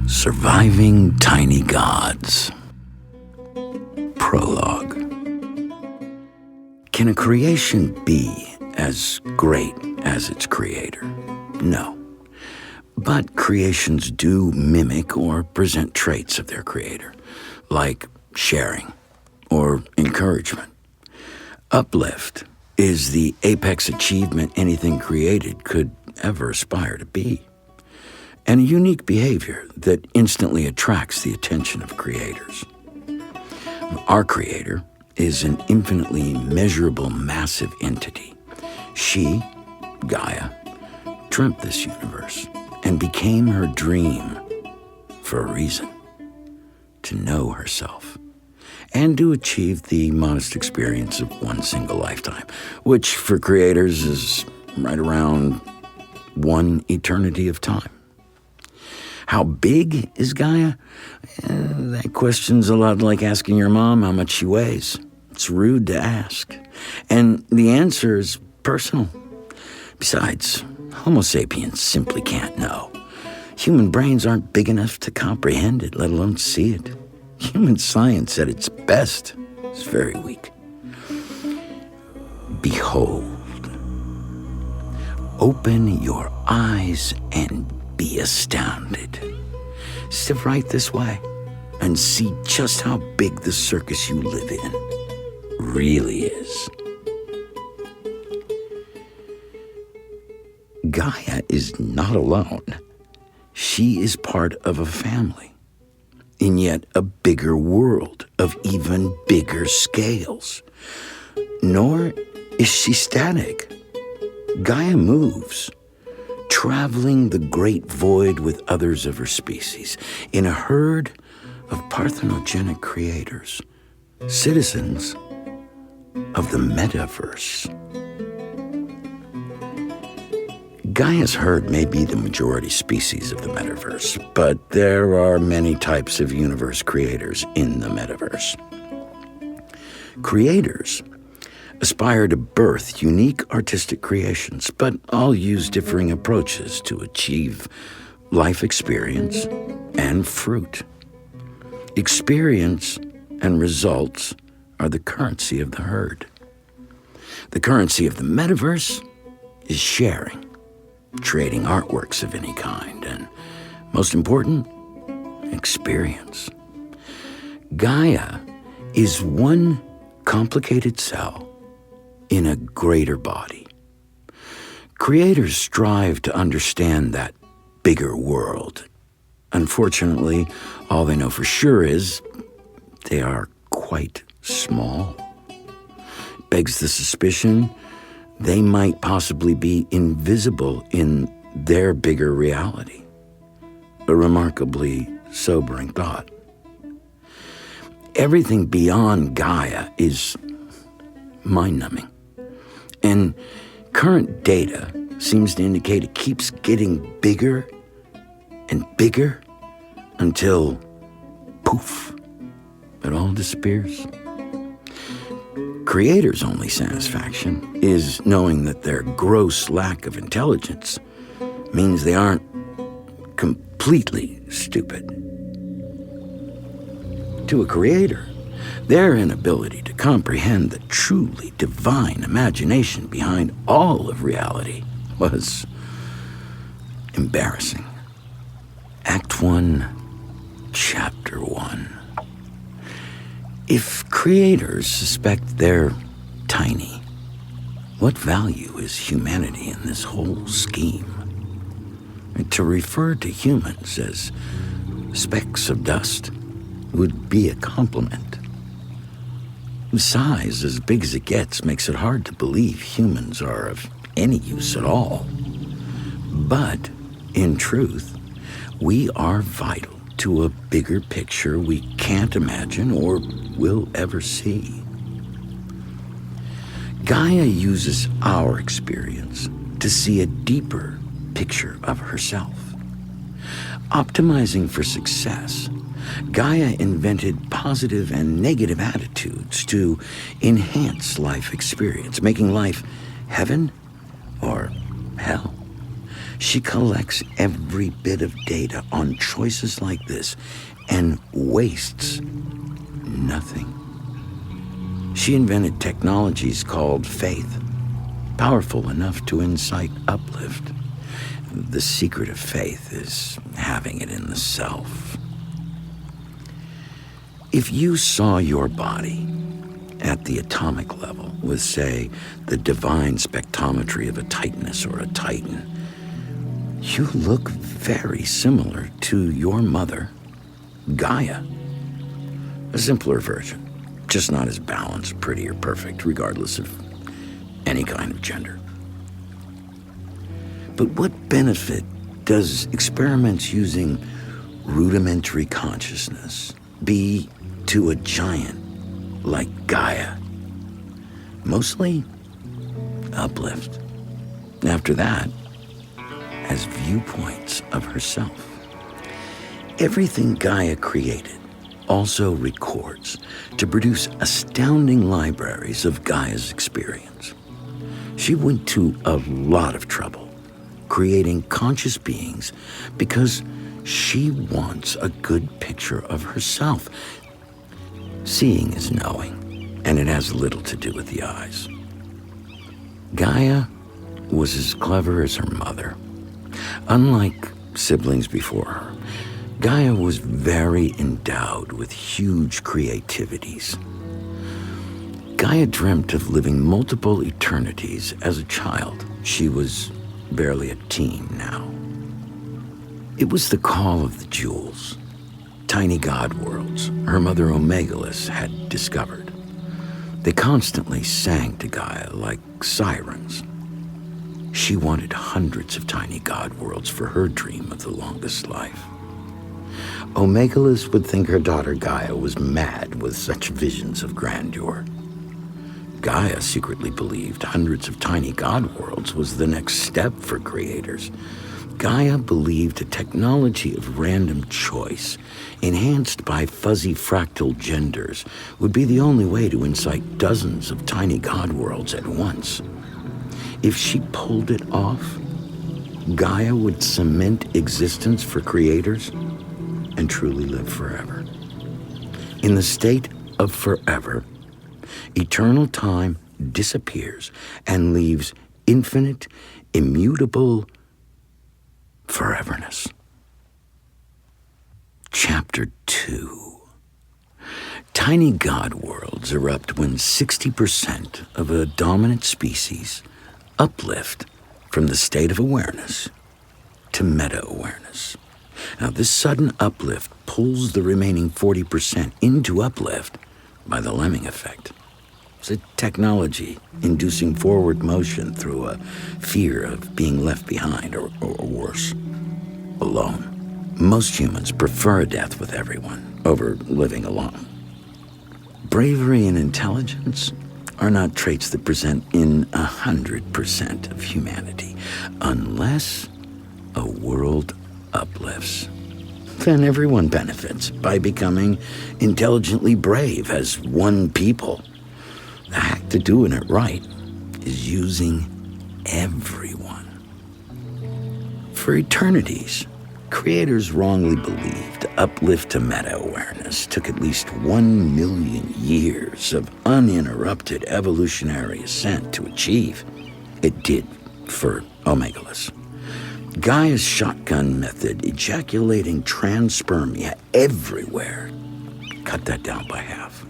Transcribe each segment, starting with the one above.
Surviving Tiny Gods. Prologue. Can a creation be as great as its creator? No. But creations do mimic or present traits of their creator, like sharing or encouragement. Uplift is the apex achievement anything created could ever aspire to be, and a unique behavior that instantly attracts the attention of creators. Our creator is an infinitely measurable, massive entity. She, Gaia, dreamt this universe and became her dream for a reason: to know herself and to achieve the modest experience of one single lifetime, which for creators is right around one eternity of time. How big is Gaia? That question's a lot like asking your mom how much she weighs. It's rude to ask. And the answer is personal. Besides, Homo sapiens simply can't know. Human brains aren't big enough to comprehend it, let alone see it. Human science at its best is very weak. Behold. Open your eyes and be astounded. Step right this way and see just how big the circus you live in really is. Gaia is not alone. She is part of a family, in yet a bigger world of even bigger scales. Nor is she static. Gaia moves, traveling the great void with others of her species in a herd of parthenogenic creators, citizens of the metaverse. Gaia's herd may be the majority species of the metaverse, but there are many types of universe creators in the metaverse. Creators aspire to birth unique artistic creations, but all use differing approaches to achieve life experience and fruit. Experience and results are the currency of the herd. The currency of the metaverse is sharing, trading artworks of any kind, and, most important, experience. Gaia is one complicated cell in a greater body. Creators strive to understand that bigger world. Unfortunately, all they know for sure is they are quite small. Begs the suspicion they might possibly be invisible in their bigger reality. A remarkably sobering thought. Everything beyond Gaia is mind-numbing. And current data seems to indicate it keeps getting bigger and bigger until, poof, it all disappears. Creators' only satisfaction is knowing that their gross lack of intelligence means they aren't completely stupid. To a creator, their inability to comprehend the truly divine imagination behind all of reality was embarrassing. Act 1, Chapter 1. If creators suspect they're tiny, what value is humanity in this whole scheme? And to refer to humans as specks of dust would be a compliment. Size as big as it gets makes it hard to believe humans are of any use at all. But, in truth, we are vital to a bigger picture we can't imagine or will ever see. Gaia uses our experience to see a deeper picture of herself. Optimizing for success, Gaia invented positive and negative attitudes to enhance life experience, making life heaven or hell. She collects every bit of data on choices like this and wastes nothing. She invented technologies called faith, powerful enough to incite uplift. The secret of faith is having it in the self. If you saw your body at the atomic level with, say, the divine spectrometry of a Titaness or a Titan, you look very similar to your mother, Gaia. A simpler version, just not as balanced, pretty, or perfect, regardless of any kind of gender. But what benefit does experiments using rudimentary consciousness be to a giant like Gaia? Mostly uplift. After that, as viewpoints of herself. Everything Gaia created also records to produce astounding libraries of Gaia's experience. She went to a lot of trouble creating conscious beings because she wants a good picture of herself. Seeing is knowing, and it has little to do with the eyes. Gaia was as clever as her mother. Unlike siblings before her, Gaia was very endowed with huge creativities. Gaia dreamt of living multiple eternities as a child. She was barely a teen now. It was the call of the jewels, tiny god worlds her mother Omegalus had discovered. They constantly sang to Gaia like sirens. She wanted hundreds of tiny god worlds for her dream of the longest life. Omegalus would think her daughter Gaia was mad with such visions of grandeur. Gaia secretly believed hundreds of tiny god worlds was the next step for creators. Gaia believed a technology of random choice, enhanced by fuzzy fractal genders, would be the only way to incite dozens of tiny god worlds at once. If she pulled it off, Gaia would cement existence for creators and truly live forever. In the state of forever, eternal time disappears and leaves infinite, immutable foreverness. Chapter 2. Tiny god worlds erupt when 60% of a dominant species uplift from the state of awareness to meta-awareness. Now, this sudden uplift pulls the remaining 40% into uplift by the lemming effect. It's a technology inducing forward motion through a fear of being left behind or worse, alone. Most humans prefer death with everyone over living alone. Bravery and intelligence are not traits that present in 100% of humanity, unless a world uplifts. Then everyone benefits by becoming intelligently brave as one people. The hack to doing it right is using everyone. For eternities, creators wrongly believed uplift to meta-awareness took at least 1 million years of uninterrupted evolutionary ascent to achieve. It did for Omegalus. Gaia's shotgun method, ejaculating transpermia everywhere, cut that down by half.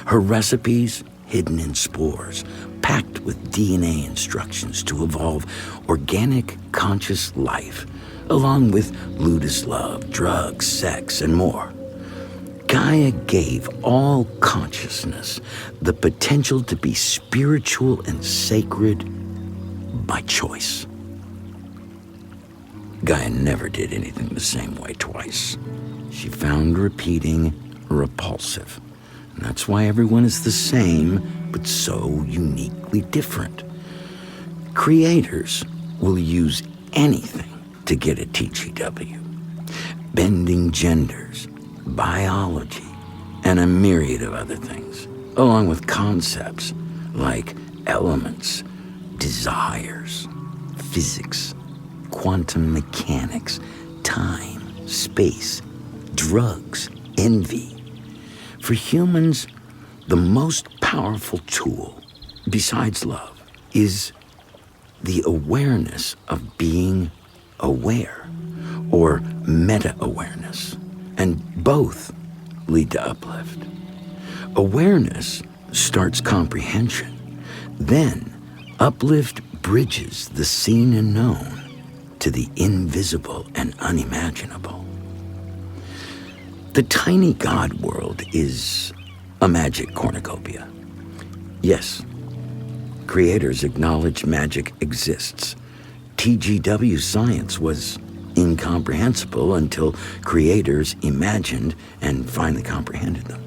Her recipes, hidden in spores, packed with DNA instructions to evolve organic, conscious life, along with ludus love, drugs, sex, and more. Gaia gave all consciousness the potential to be spiritual and sacred by choice. Gaia never did anything the same way twice. She found repeating repulsive. And that's why everyone is the same, but so uniquely different. Creators will use anything to get a TGW. Bending genders, biology, and a myriad of other things, along with concepts like elements, desires, physics, quantum mechanics, time, space, drugs, envy. For humans, the most powerful tool, besides love, is the awareness of being aware, or meta-awareness, and both lead to uplift. Awareness starts comprehension. Then, uplift bridges the seen and known to the invisible and unimaginable. The tiny God world is a magic cornucopia. Yes, creators acknowledge magic exists. TGW science was incomprehensible until creators imagined and finally comprehended them.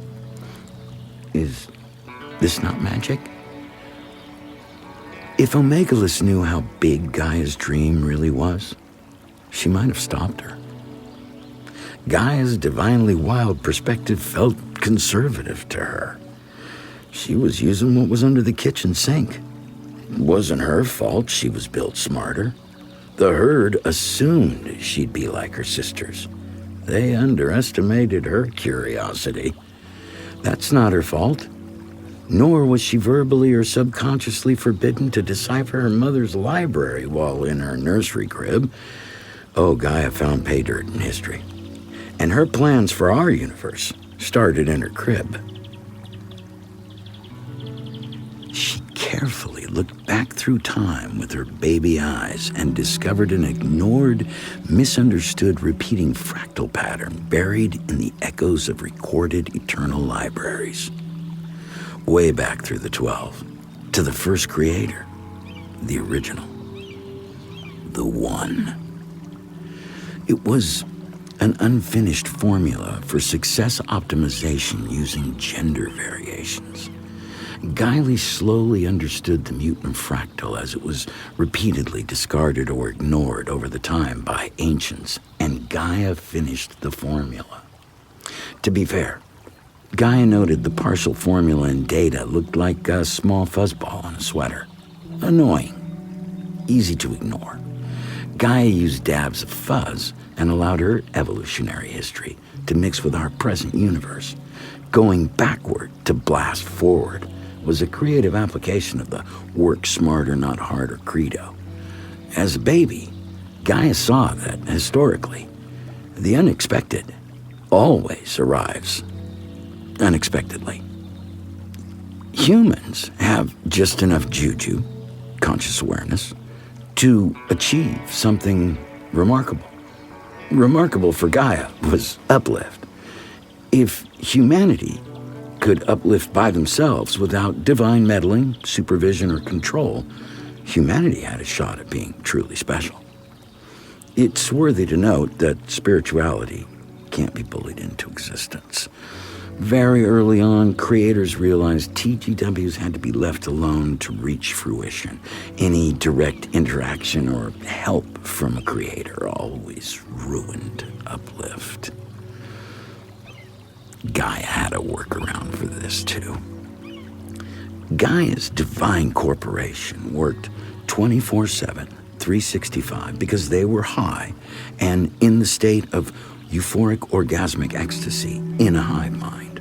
Is this not magic? If Omegalus knew how big Gaia's dream really was, she might have stopped her. Gaia's divinely wild perspective felt conservative to her. She was using what was under the kitchen sink. It wasn't her fault she was built smarter. The herd assumed she'd be like her sisters. They underestimated her curiosity. That's not her fault. Nor was she verbally or subconsciously forbidden to decipher her mother's library while in her nursery crib. Oh, Gaia found pay dirt in history. And her plans for our universe started in her crib. She carefully looked back through time with her baby eyes and discovered an ignored, misunderstood, repeating fractal pattern buried in the echoes of recorded eternal libraries. Way back through the 12, to the first creator, the original, the one. It was an unfinished formula for success optimization using gender variations. Gaia slowly understood the mutant fractal as it was repeatedly discarded or ignored over the time by ancients, and Gaia finished the formula. To be fair, Gaia noted the partial formula in data looked like a small fuzzball on a sweater. Annoying. Easy to ignore. Gaia used dabs of fuzz and allowed her evolutionary history to mix with our present universe. Going backward to blast forward was a creative application of the work smarter, not harder credo. As a baby, Gaia saw that, historically, the unexpected always arrives unexpectedly. Humans have just enough juju, conscious awareness, to achieve something remarkable. Remarkable for Gaia was uplift. If humanity could uplift by themselves without divine meddling, supervision, or control, humanity had a shot at being truly special. It's worthy to note that spirituality can't be bullied into existence. Very early on, creators realized TGWs had to be left alone to reach fruition. Any direct interaction or help from a creator always ruined uplift. Gaia had a workaround for this too. Gaia's divine corporation worked 24/7, 365 because they were high and in the state of euphoric orgasmic ecstasy in a hive mind.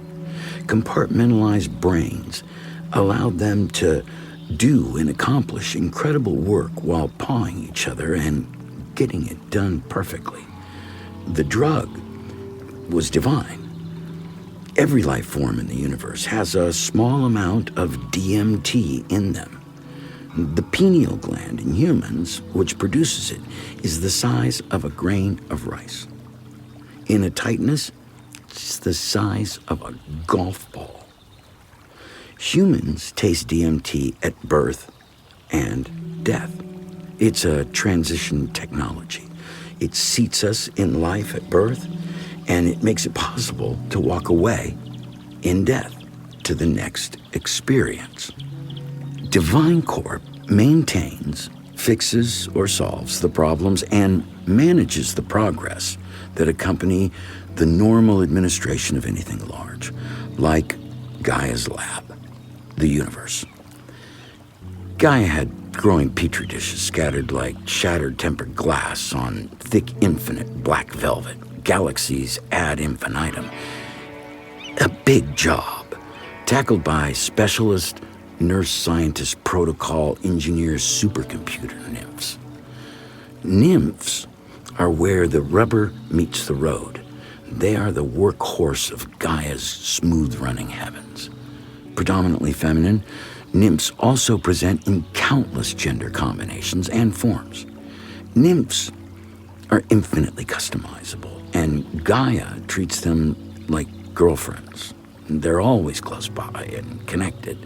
Compartmentalized brains allowed them to do and accomplish incredible work while pawing each other and getting it done perfectly. The drug was divine. Every life form in the universe has a small amount of DMT in them. The pineal gland in humans, which produces it, is the size of a grain of rice. In a tightness, it's the size of a golf ball. Humans taste DMT at birth and death. It's a transition technology. It seats us in life at birth, and it makes it possible to walk away in death to the next experience. Divine Corp maintains, fixes, or solves the problems and manages the progress that accompany the normal administration of anything large, like Gaia's lab, the universe. Gaia had growing petri dishes scattered like shattered tempered glass on thick infinite black velvet, galaxies ad infinitum. A big job, tackled by specialist nurse scientist protocol engineers supercomputer nymphs. Nymphs are where the rubber meets the road. They are the workhorse of Gaia's smooth-running heavens. Predominantly feminine, nymphs also present in countless gender combinations and forms. Nymphs are infinitely customizable, and Gaia treats them like girlfriends. They're always close by and connected.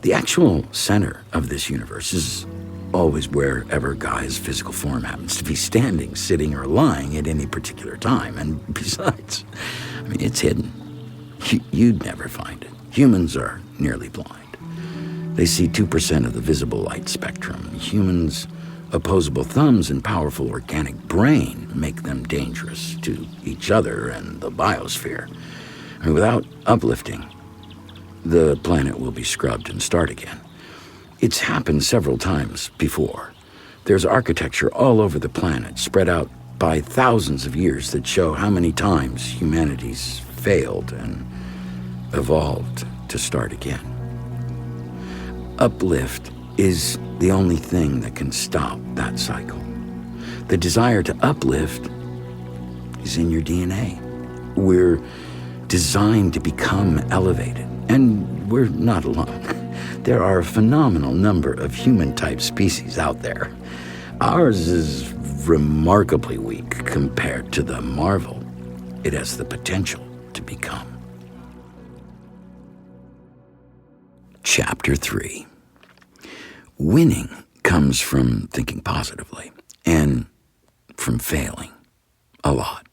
The actual center of this universe is always wherever Gaia's physical form happens to be standing, sitting, or lying at any particular time. And besides, it's hidden. You'd never find it. Humans are nearly blind. They see 2% of the visible light spectrum. Humans' opposable thumbs and powerful organic brain make them dangerous to each other and the biosphere. Without uplifting, the planet will be scrubbed and start again. It's happened several times before. There's architecture all over the planet, spread out by thousands of years, that show how many times humanity's failed and evolved to start again. Uplift is the only thing that can stop that cycle. The desire to uplift is in your DNA. We're designed to become elevated, and we're not alone. There are a phenomenal number of human-type species out there. Ours is remarkably weak compared to the marvel it has the potential to become. Chapter 3. Winning comes from thinking positively and from failing a lot.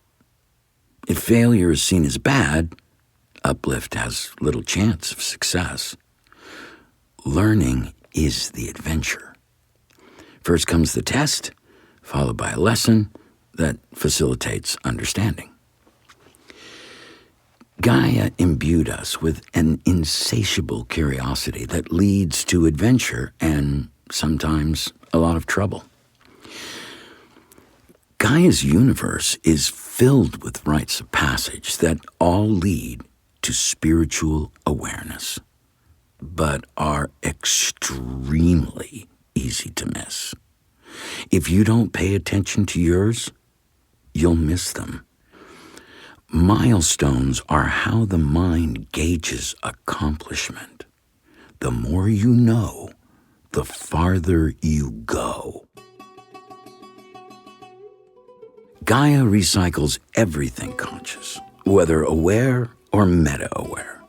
If failure is seen as bad, uplift has little chance of success. Learning is the adventure. First comes the test, followed by a lesson that facilitates understanding. Gaia imbued us with an insatiable curiosity that leads to adventure and sometimes a lot of trouble. Gaia's universe is filled with rites of passage that all lead to spiritual awareness, but are extremely easy to miss. If you don't pay attention to yours, you'll miss them. Milestones are how the mind gauges accomplishment. The more you know, the farther you go. Gaia recycles everything conscious, whether aware or meta-aware.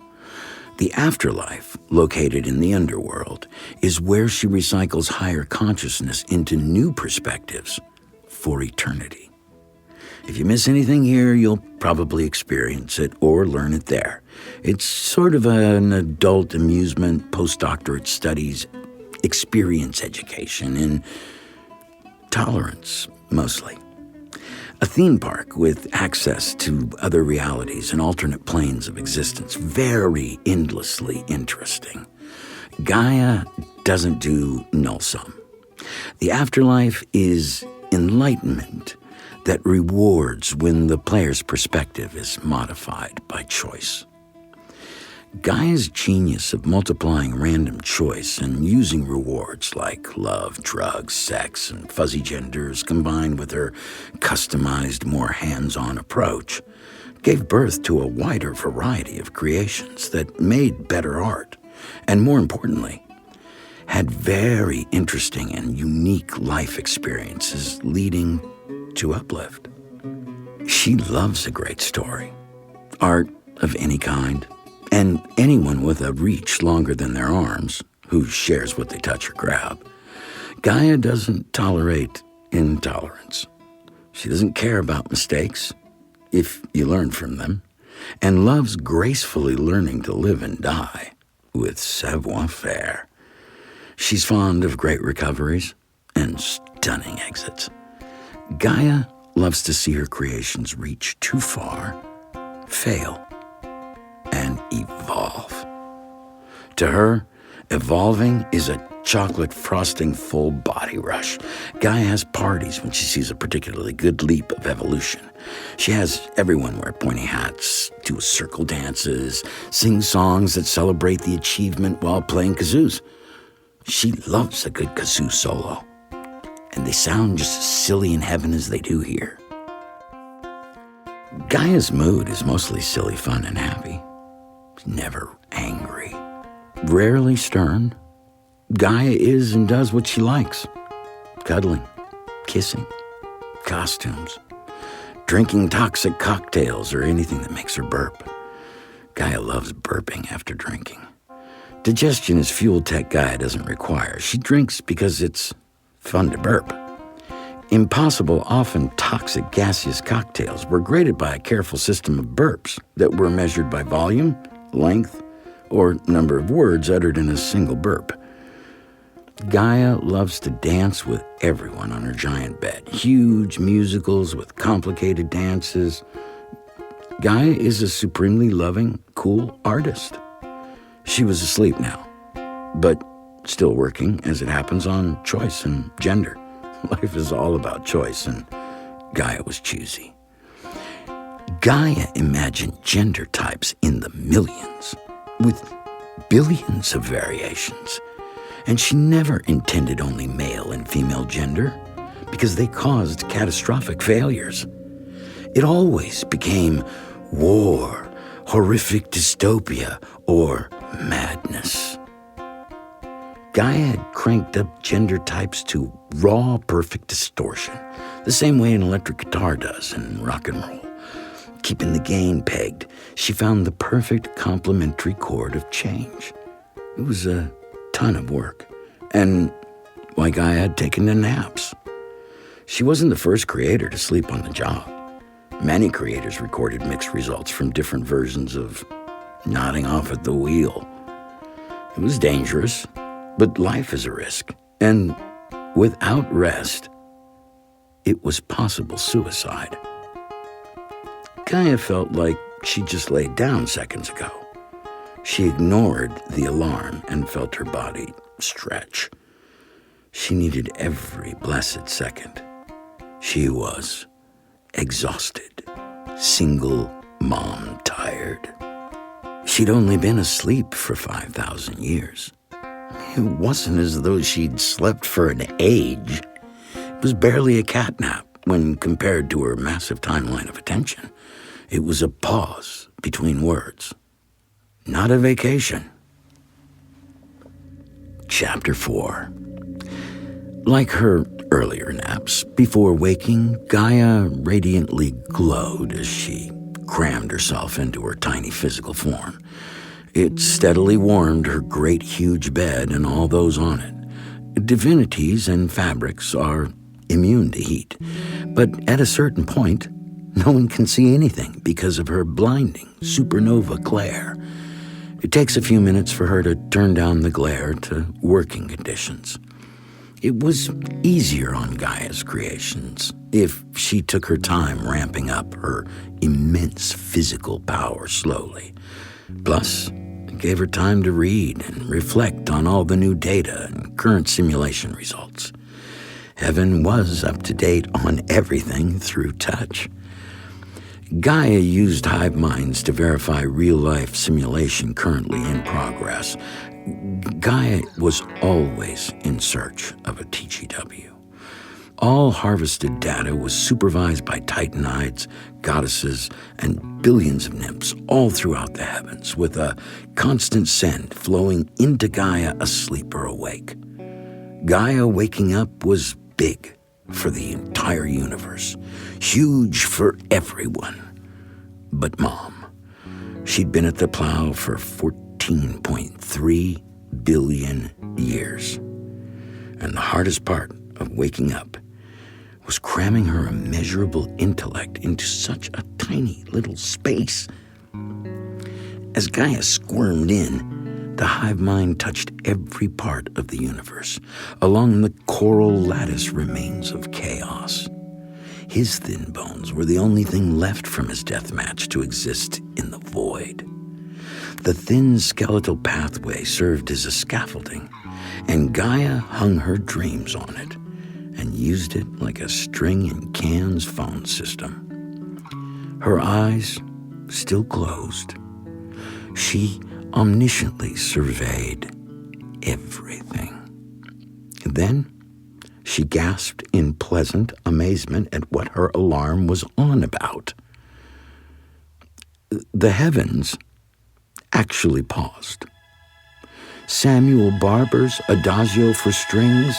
The afterlife, located in the underworld, is where she recycles higher consciousness into new perspectives for eternity. If you miss anything here, you'll probably experience it or learn it there. It's sort of an adult amusement, postdoctorate studies, experience education in tolerance, mostly. A theme park with access to other realities and alternate planes of existence. Very endlessly interesting. Gaia doesn't do null sum. The afterlife is enlightenment that rewards when the player's perspective is modified by choice. Gaia's genius of multiplying random choice and using rewards like love, drugs, sex, and fuzzy genders combined with her customized, more hands-on approach gave birth to a wider variety of creations that made better art, and more importantly, had very interesting and unique life experiences leading to uplift. She loves a great story, art of any kind, and anyone with a reach longer than their arms, who shares what they touch or grab. Gaia doesn't tolerate intolerance. She doesn't care about mistakes, if you learn from them, and loves gracefully learning to live and die with savoir-faire. She's fond of great recoveries and stunning exits. Gaia loves to see her creations reach too far, fail, and evolve. To her, Evolving is a chocolate frosting full body rush. Gaia has parties when she sees a particularly good leap of evolution. She has everyone wear pointy hats, do circle dances, sing songs that celebrate the achievement while playing kazoos. She loves a good kazoo solo, and they sound just as silly in heaven as they do here. Gaia's mood is mostly silly fun and happy. Never angry. Rarely stern. Gaia is and does what she likes. Cuddling, kissing, costumes, drinking toxic cocktails or anything that makes her burp. Gaia loves burping after drinking. Digestion is fuel tech Gaia doesn't require. She drinks because it's fun to burp. Impossible, often toxic gaseous cocktails were graded by a careful system of burps that were measured by volume, length, or number of words uttered in a single burp. Gaia loves to dance with everyone on her giant bed. Huge musicals with complicated dances. Gaia is a supremely loving, cool artist. She was asleep now, but still working, as it happens, on choice and gender. Life is all about choice, and Gaia was choosy. Gaia imagined gender types in the millions, with billions of variations. And she never intended only male and female gender, because they caused catastrophic failures. It always became war, horrific dystopia, or madness. Gaia had cranked up gender types to raw, perfect distortion, the same way an electric guitar does in rock and roll. Keeping the gain pegged, she found the perfect complementary chord of change. It was a ton of work, and why Gaia had taken to naps. She wasn't the first creator to sleep on the job. Many creators recorded mixed results from different versions of nodding off at the wheel. It was dangerous, but life is a risk, and without rest, it was possible suicide. Gaia felt like she just laid down seconds ago. She ignored the alarm and felt her body stretch. She needed every blessed second. She was exhausted, single mom tired. She'd only been asleep for 5,000 years. It wasn't as though she'd slept for an age. It was barely a catnap when compared to her massive timeline of attention. It was a pause between words, not a vacation. Chapter 4. Like her earlier naps, before waking, Gaia radiantly glowed as she crammed herself into her tiny physical form. It steadily warmed her great huge bed and all those on it. Divinities and fabrics are immune to heat, but at a certain point, no one can see anything because of her blinding supernova glare. It takes a few minutes for her to turn down the glare to working conditions. It was easier on Gaia's creations if she took her time ramping up her immense physical power slowly. Plus, it gave her time to read and reflect on all the new data and current simulation results. Heaven was up to date on everything through touch. Gaia used hive minds to verify real-life simulation currently in progress. Gaia was always in search of a TGW. All harvested data was supervised by Titanides, goddesses, and billions of nymphs all throughout the heavens, with a constant send flowing into Gaia asleep or awake. Gaia waking up was big for the entire universe, huge for everyone. But Mom, she'd been at the plow for 14.3 billion years. And the hardest part of waking up was cramming her immeasurable intellect into such a tiny little space. As Gaia squirmed in, the hive mind touched every part of the universe, along the coral lattice remains of chaos. His thin bones were the only thing left from his death match to exist in the void. The thin skeletal pathway served as a scaffolding, and Gaia hung her dreams on it and used it like a string-in-cans phone system. Her eyes still closed. She omnisciently surveyed everything. Then she gasped in pleasant amazement at what her alarm was on about. The heavens actually paused. Samuel Barber's Adagio for strings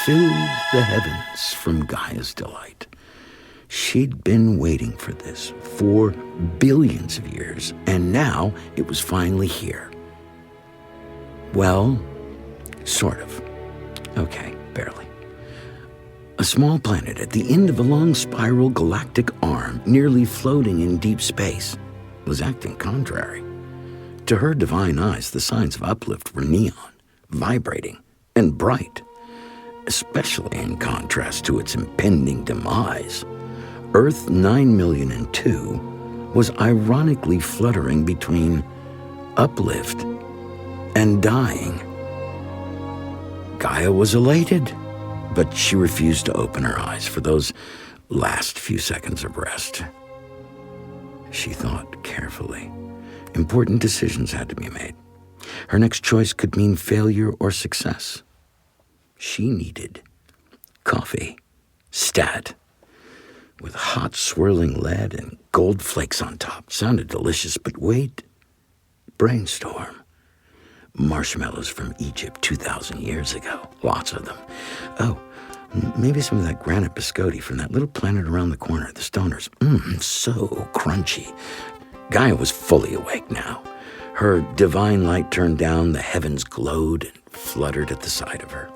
filled the heavens from Gaia's delight. She'd been waiting for this for billions of years, and now it was finally here. Well, sort of. Okay, barely. A small planet at the end of a long spiral galactic arm, nearly floating in deep space, was acting contrary. To her divine eyes, the signs of uplift were neon, vibrating, and bright, especially in contrast to its impending demise. Earth 9,000,002 was ironically fluttering between uplift and dying. Gaia was elated, but she refused to open her eyes for those last few seconds of rest. She thought carefully. Important decisions had to be made. Her next choice could mean failure or success. She needed coffee, stat, with hot swirling lead and gold flakes on top. Sounded delicious, but wait. Brainstorm. Marshmallows from Egypt 2,000 years ago. Lots of them. Oh, maybe some of that granite biscotti from that little planet around the corner, the Stoners. So crunchy. Gaia was fully awake now. Her divine light turned down, the heavens glowed and fluttered at the side of her.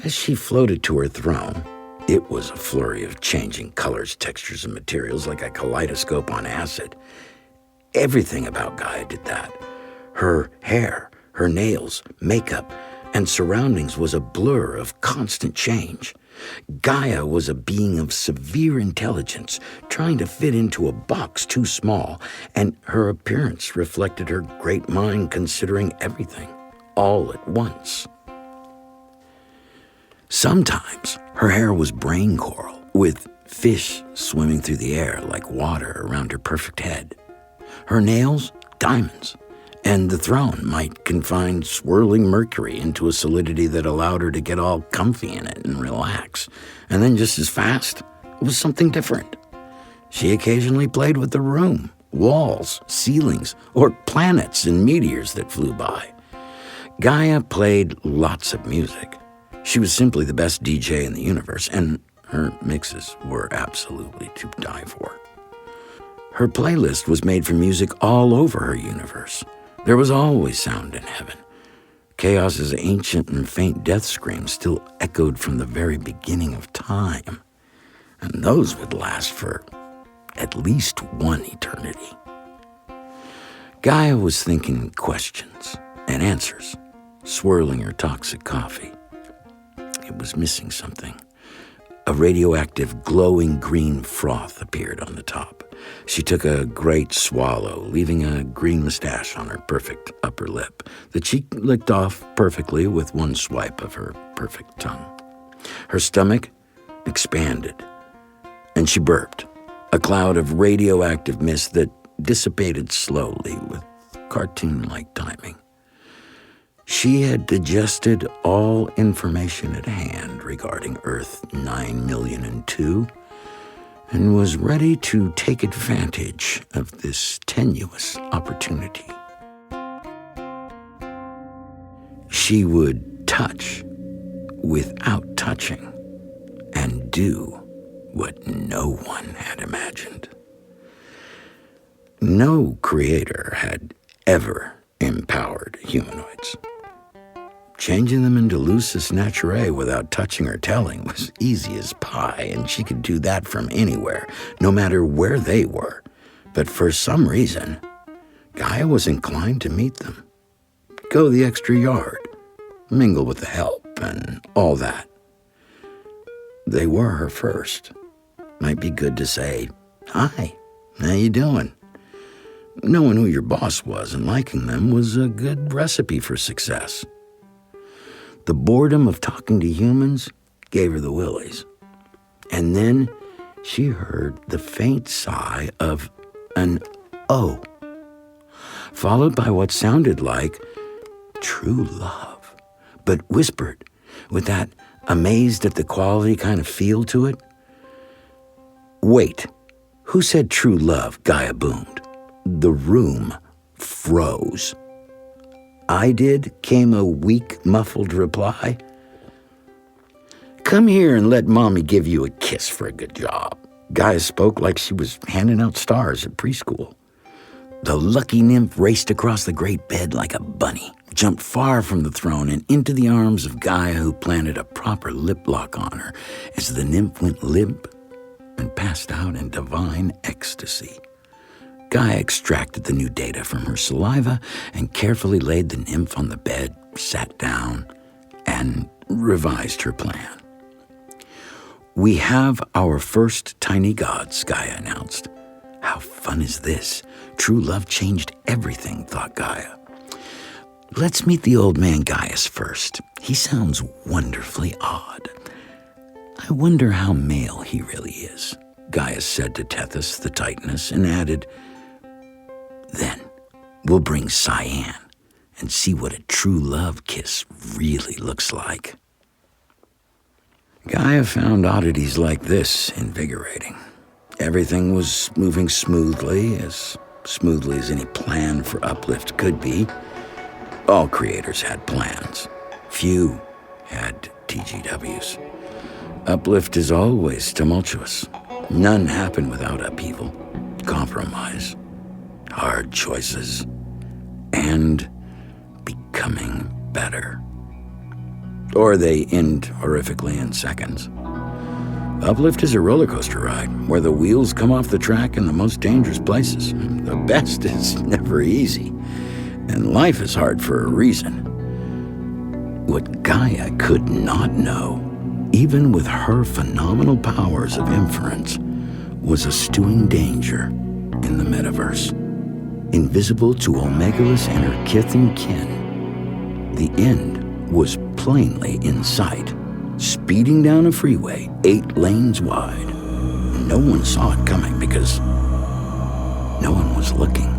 As she floated to her throne, it was a flurry of changing colors, textures, and materials like a kaleidoscope on acid. Everything about Gaia did that. Her hair, her nails, makeup, and surroundings was a blur of constant change. Gaia was a being of severe intelligence, trying to fit into a box too small, and her appearance reflected her great mind considering everything, all at once. Sometimes her hair was brain coral, with fish swimming through the air like water around her perfect head. Her nails, diamonds, and the throne might confine swirling mercury into a solidity that allowed her to get all comfy in it and relax. And then just as fast, it was something different. She occasionally played with the room, walls, ceilings, or planets and meteors that flew by. Gaia played lots of music. She was simply the best DJ in the universe, and her mixes were absolutely to die for. Her playlist was made from music all over her universe. There was always sound in heaven. Chaos's ancient and faint death screams still echoed from the very beginning of time, and those would last for at least one eternity. Gaia was thinking questions and answers, swirling her toxic coffee. It was missing something. A radioactive, glowing green froth appeared on the top. She took a great swallow, leaving a green mustache on her perfect upper lip that she licked off perfectly with one swipe of her perfect tongue. Her stomach expanded, and she burped, a cloud of radioactive mist that dissipated slowly with cartoon-like timing. She had digested all information at hand regarding Earth 9,000,002 and was ready to take advantage of this tenuous opportunity. She would touch without touching and do what no one had imagined. No creator had ever empowered humanoids. Changing them into lucis naturae without touching or telling was easy as pie, and she could do that from anywhere, no matter where they were. But for some reason, Gaia was inclined to meet them, go the extra yard, mingle with the help, and all that. They were her first. Might be good to say, "Hi, how you doing?" Knowing who your boss was and liking them was a good recipe for success. The boredom of talking to humans gave her the willies. And then she heard the faint sigh of an "oh," followed by what sounded like true love, but whispered with that amazed at the quality kind of feel to it. "Wait, who said true love?" Gaia boomed. The room froze. "I did," came a weak, muffled reply. "Come here and let Mommy give you a kiss for a good job." Gaia spoke like she was handing out stars at preschool. The lucky nymph raced across the great bed like a bunny, jumped far from the throne and into the arms of Gaia, who planted a proper lip lock on her as the nymph went limp and passed out in divine ecstasy. Gaia extracted the new data from her saliva and carefully laid the nymph on the bed, sat down, and revised her plan. "We have our first tiny gods," Gaia announced. How fun is this? True love changed everything, thought Gaia. Let's meet the old man Gaius first. He sounds wonderfully odd. I wonder how male he really is, Gaius said to Tethys, the Titaness, and added, Then we'll bring Cyan and see what a true love kiss really looks like. Gaia found oddities like this invigorating. Everything was moving smoothly as any plan for uplift could be. All creators had plans. Few had TGWs. Uplift is always tumultuous. None happen without upheaval, compromise, hard choices, and becoming better. Or they end horrifically in seconds. Uplift is a roller coaster ride where the wheels come off the track in the most dangerous places. The best is never easy, and life is hard for a reason. What Gaia could not know, even with her phenomenal powers of inference, was a stewing danger in the metaverse. Invisible to Omegalus and her kith and kin, the end was plainly in sight, speeding down a freeway 8 lanes wide. No one saw it coming because no one was looking.